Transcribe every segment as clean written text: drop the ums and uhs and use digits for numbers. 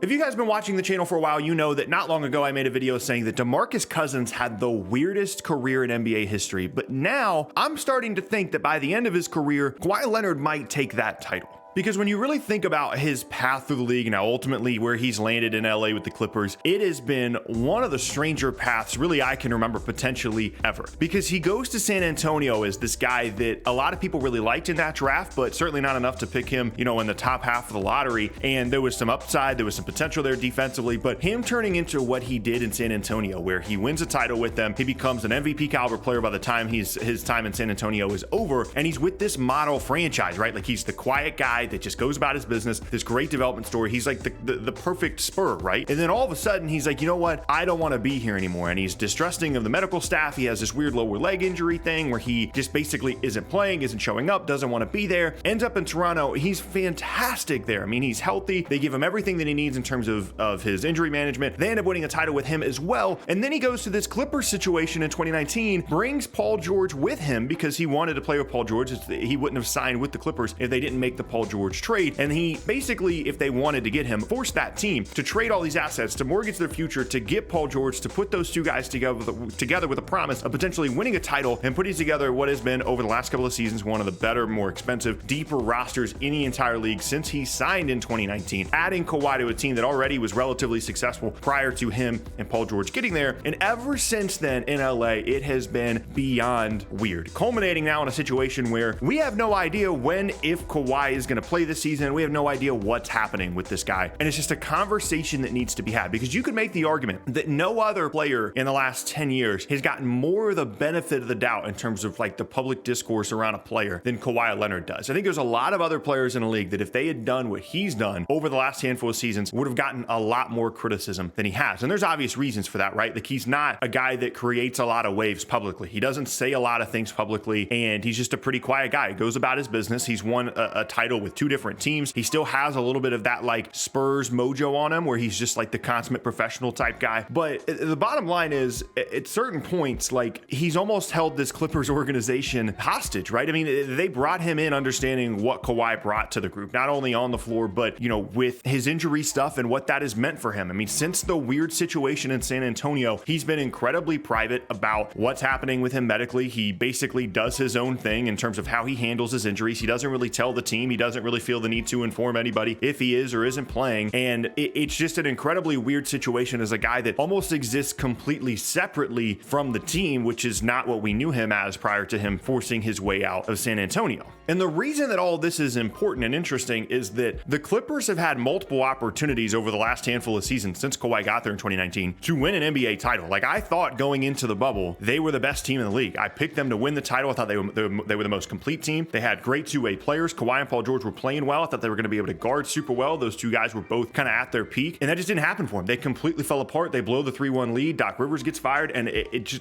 If you guys have been watching the channel for a while, you know that not long ago I made a video saying that DeMarcus Cousins had the weirdest career in NBA history, but now I'm starting to think that by the end of his career, Kawhi Leonard might take that title. Because when you really think about his path through the league and now ultimately where he's landed in LA with the Clippers, it has been one of the stranger paths really I can remember potentially ever. Because he goes to San Antonio as this guy that a lot of people really liked in that draft, but certainly not enough to pick him, you know, in the top half of the lottery. And there was some upside, there was some potential there defensively, but him turning into what he did in San Antonio, where he wins a title with them, he becomes an MVP caliber player by the time his time in San Antonio is over, and he's with this model franchise, right? Like he's the quiet guy that just goes about his business, this great development story. He's like the perfect Spur, right? And then all of a sudden he's like, you know what? I don't want to be here anymore. And he's distrusting of the medical staff. He has this weird lower leg injury thing where he just basically isn't playing, isn't showing up, doesn't want to be there. Ends up in Toronto. He's fantastic there. I mean, he's healthy. They give him everything that he needs in terms of his injury management. They end up winning a title with him as well. And then he goes to this Clippers situation in 2019, brings Paul George with him because he wanted to play with Paul George. He wouldn't have signed with the Clippers if they didn't make the Paul George trade. And he basically, if they wanted to get him, forced that team to trade all these assets, to mortgage their future, to get Paul George, to put those two guys together with a promise of potentially winning a title and putting together what has been over the last couple of seasons one of the better, more expensive, deeper rosters in the entire league since he signed in 2019, adding Kawhi to a team that already was relatively successful prior to him and Paul George getting there. And ever since then in LA, it has been beyond weird, culminating now in a situation where we have no idea when, if Kawhi is going to play this season. We have no idea what's happening with this guy. And it's just a conversation that needs to be had, because you could make the argument that no other player in the last 10 years has gotten more of the benefit of the doubt in terms of like the public discourse around a player than Kawhi Leonard does. I think there's a lot of other players in the league that if they had done what he's done over the last handful of seasons would have gotten a lot more criticism than he has. And there's obvious reasons for that, right? Like he's not a guy that creates a lot of waves publicly. He doesn't say a lot of things publicly, and he's just a pretty quiet guy. He goes about his business. He's won a title with two different teams. He still has a little bit of that like Spurs mojo on him where he's just like the consummate professional type guy. But the bottom line is at certain points, like he's almost held this Clippers organization hostage, right? I mean, they brought him in understanding what Kawhi brought to the group, not only on the floor, but, you know, with his injury stuff and what that has meant for him. I mean, since the weird situation in San Antonio, he's been incredibly private about what's happening with him medically. He basically does his own thing in terms of how he handles his injuries. He doesn't really tell the team. He doesn't really feel the need to inform anybody if he is or isn't playing. And it's just an incredibly weird situation as a guy that almost exists completely separately from the team, which is not what we knew him as prior to him forcing his way out of San Antonio. And the reason that all this is important and interesting is that the Clippers have had multiple opportunities over the last handful of seasons since Kawhi got there in 2019 to win an NBA title. Like I thought going into the bubble, they were the best team in the league. I picked them to win the title. I thought they were the most complete team. They had great two-way players. Kawhi and Paul George were playing well. I thought they were going to be able to guard super well. Those two guys were both kind of at their peak, and that just didn't happen for them. They completely fell apart. They blow the 3-1 lead. Doc Rivers gets fired, and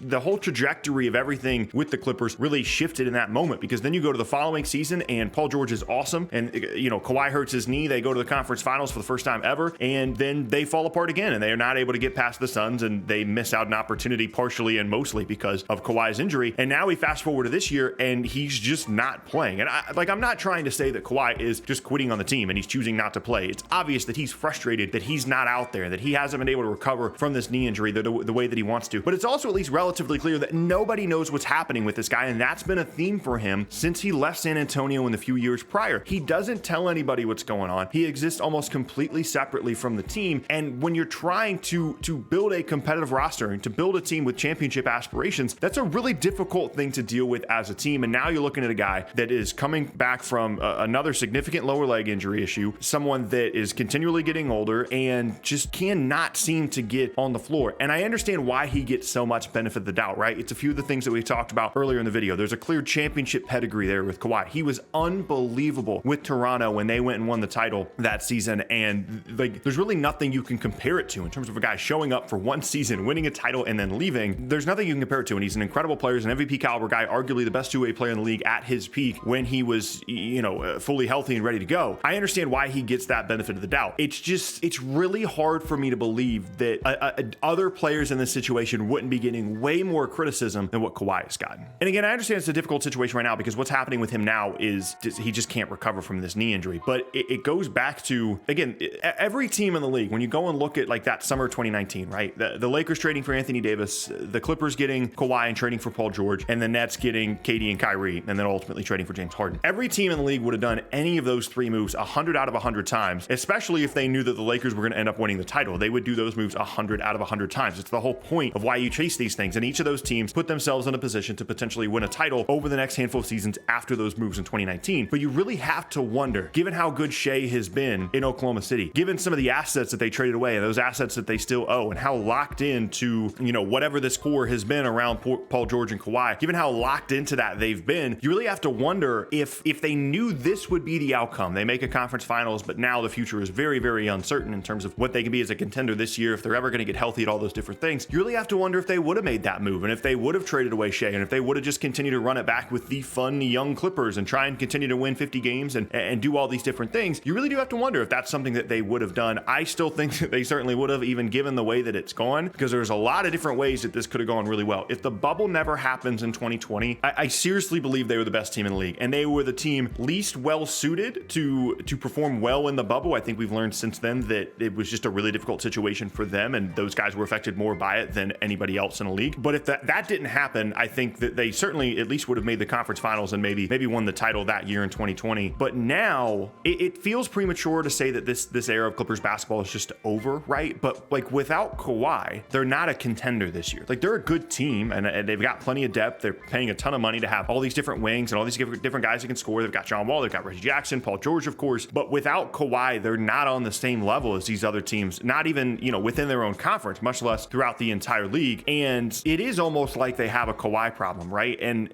the whole trajectory of everything with the Clippers really shifted in that moment, because then you go to the following season and Paul George is awesome, and you know, Kawhi hurts his knee. They go to the conference finals for the first time ever, and then they fall apart again, and they are not able to get past the Suns, and they miss out an opportunity partially and mostly because of Kawhi's injury. And now we fast forward to this year, and he's just not playing. And I'm not trying to say that Kawhi is just quitting on the team and he's choosing not to play. It's obvious that he's frustrated that he's not out there, that he hasn't been able to recover from this knee injury the way that he wants to. But it's also at least relatively clear that nobody knows what's happening with this guy, and that's been a theme for him since he left San Antonio in the few years prior. He doesn't tell anybody what's going on. He exists almost completely separately from the team. And when you're trying to build a competitive roster and to build a team with championship aspirations, that's a really difficult thing to deal with as a team. And now you're looking at a guy that is coming back from another significant lower leg injury issue, someone that is continually getting older and just cannot seem to get on the floor. And I understand why he gets so much benefit of the doubt, right? It's a few of the things that we talked about earlier in the video. There's a clear championship pedigree there with Kawhi. He was unbelievable with Toronto when they went and won the title that season. And like, there's really nothing you can compare it to in terms of a guy showing up for one season, winning a title, and then leaving. There's nothing you can compare it to. And he's an incredible player. He's an MVP caliber guy, arguably the best two-way player in the league at his peak when he was, you know, fully healthy and ready to go, I understand why he gets that benefit of the doubt. It's really hard for me to believe that other players in this situation wouldn't be getting way more criticism than what Kawhi has gotten. And again, I understand it's a difficult situation right now because what's happening with him now is he just can't recover from this knee injury. But it goes back to, again, every team in the league, when you go and look at like that summer 2019, right? The Lakers trading for Anthony Davis, the Clippers getting Kawhi and trading for Paul George, and the Nets getting KD and Kyrie, and then ultimately trading for James Harden. Every team in the league would have done any of those three moves 100 out of 100 times, especially if they knew that the Lakers were going to end up winning the title. They would do those moves 100 out of 100 times. It's the whole point of why you chase these things. And each of those teams put themselves in a position to potentially win a title over the next handful of seasons after those moves in 2019. But you really have to wonder, given how good Shea has been in Oklahoma City, given some of the assets that they traded away and those assets that they still owe, and how locked into, whatever this core has been around Paul George and Kawhi, given how locked into that they've been, you really have to wonder if they knew this would be the outcome. They make a conference finals, but now the future is very, very uncertain in terms of what they can be as a contender this year, if they're ever going to get healthy at all those different things. You really have to wonder if they would have made that move, and if they would have traded away Shea, and if they would have just continued to run it back with the fun young Clippers and try and continue to win 50 games and do all these different things. You really do have to wonder if that's something that they would have done. I still think that they certainly would have, even given the way that it's gone, because there's a lot of different ways that this could have gone really well. If the bubble never happens in 2020, I seriously believe they were the best team in the league, and they were the team least well suited to perform well in the bubble. I think we've learned since then that it was just a really difficult situation for them, and those guys were affected more by it than anybody else in the league. But if that didn't happen, I think that they certainly at least would have made the conference finals and maybe won the title that year in 2020. But now it feels premature to say that this era of Clippers basketball is just over, right? But like without Kawhi, they're not a contender this year. Like they're a good team and they've got plenty of depth. They're paying a ton of money to have all these different wings and all these different guys that can score. They've got John Wall, they've got Reggie Jackson, Paul George, of course. But without Kawhi, they're not on the same level as these other teams, not even, within their own conference, much less throughout the entire league. And it is almost like they have a Kawhi problem, right? And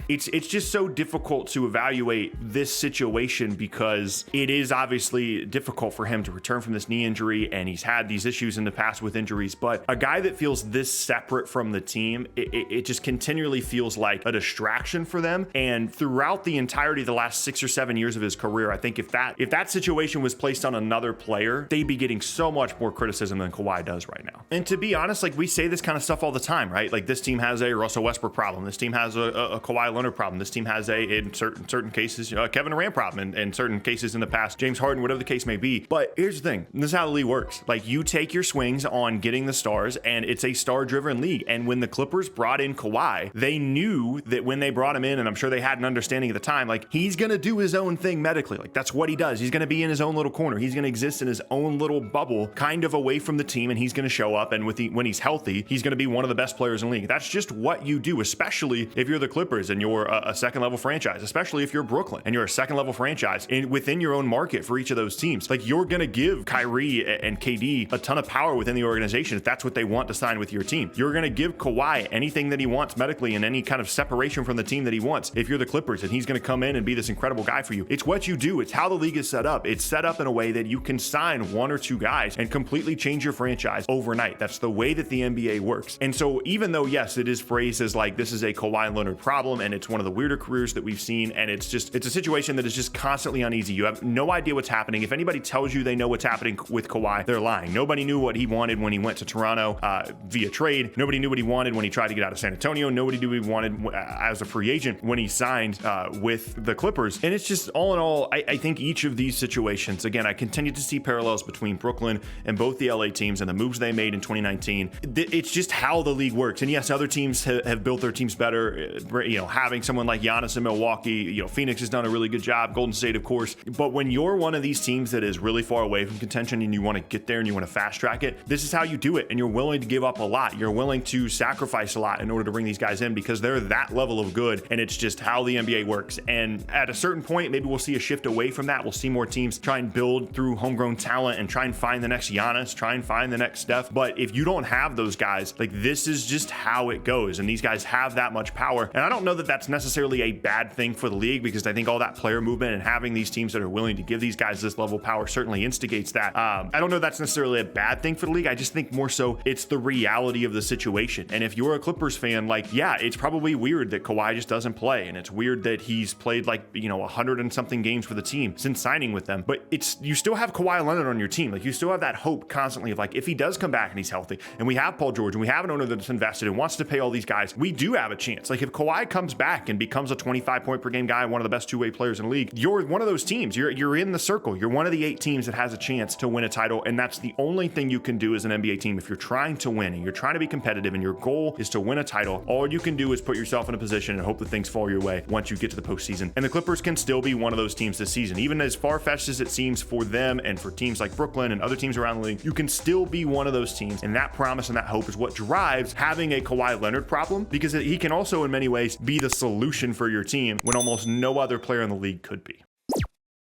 it's just so difficult to evaluate this situation because it is obviously difficult for him to return from this knee injury, and he's had these issues in the past with injuries. But a guy that feels this separate from the team, it just continually feels like a distraction for them. And throughout the entirety of the last 6 or 7 years of his career, I think if that situation was placed on another player, they'd be getting so much more criticism than Kawhi does right now. And to be honest, like we say this kind of stuff all the time, right? Like this team has a Russell Westbrook problem. This team has a Kawhi Leonard problem. This team has in certain cases, a Kevin Durant problem. In certain cases in the past, James Harden, whatever the case may be. But here's the thing. This is how the league works. Like you take your swings on getting the stars, and it's a star-driven league. And when the Clippers brought in Kawhi, they knew that when they brought him in, and I'm sure they had an understanding at the time, like he's going to do his own thing medically. Like that's what he does. He's going to be in his own little corner. He's going to exist in his own little bubble, kind of away from the team, and he's going to show up. And when he's healthy, he's going to be one of the best players in the league. That's just what you do, especially if you're the Clippers and you're a second-level franchise, especially if you're Brooklyn and you're a second-level franchise within your own market for each of those teams. Like you're going to give Kyrie and KD a ton of power within the organization if that's what they want to sign with your team. You're going to give Kawhi anything that he wants medically and any kind of separation from the team that he wants if you're the Clippers, and he's going to come in and be this incredible guy for you. It's what you do. It's how the league is set up. It's set up in a way that you can sign one or two guys and completely change your franchise overnight. That's the way that the NBA works. And so even though, yes, it is phrased as like this is a Kawhi Leonard problem and it's one of the weirder careers that we've seen, and it's a situation that is just constantly uneasy. You have no idea what's happening. If anybody tells you they know what's happening with Kawhi, they're lying. Nobody knew what he wanted when he went to Toronto via trade. Nobody knew what he wanted when he tried to get out of San Antonio. Nobody knew what he wanted as a free agent when he signed with the Clippers. And it's just all in all, I think each of these situations, again, I continue to see parallels between Brooklyn and both the LA teams and the moves they made in 2019. It's just how the league works. And yes, other teams have built their teams better. Having someone like Giannis in Milwaukee, Phoenix has done a really good job. Golden State, of course. But when you're one of these teams that is really far away from contention and you want to get there and you want to fast track it, this is how you do it. And you're willing to give up a lot. You're willing to sacrifice a lot in order to bring these guys in because they're that level of good. And it's just how the NBA works. And at a certain point, maybe we'll see a shift away from that. We'll see more teams try and build through homegrown talent and try and find the next Giannis, try and find the next Steph. But if you don't have those guys, like this is just how it goes. And these guys have that much power. And I don't know that that's necessarily a bad thing for the league because I think all that player movement and having these teams that are willing to give these guys this level of power certainly instigates that. I don't know that's necessarily a bad thing for the league. I just think more so it's the reality of the situation. And if you're a Clippers fan, like, yeah, it's probably weird that Kawhi just doesn't play. And it's weird that he's played like, 100 and something games for the team since signing with them. But you still have Kawhi Leonard on your team. Like, you still have that hope constantly of, like, if he does come back and he's healthy, and we have Paul George, and we have an owner that's invested and wants to pay all these guys, we do have a chance. Like, if Kawhi comes back and becomes a 25 point per game guy, one of the best two-way players in the league, you're one of those teams. You're in the circle. You're one of the 8 teams that has a chance to win a title, and that's the only thing you can do as an NBA team. If you're trying to win and you're trying to be competitive and your goal is to win a title, all you can do is put yourself in a position and hope that things fall your way once you get to the postseason. And the Clippers can still be one of those teams this season. Even as far-fetched as it seems for them and for teams like Brooklyn and other teams around the league, you can still be one of those teams. And that promise and that hope is what drives having a Kawhi Leonard problem, because he can also in many ways be the solution for your team when almost no other player in the league could be.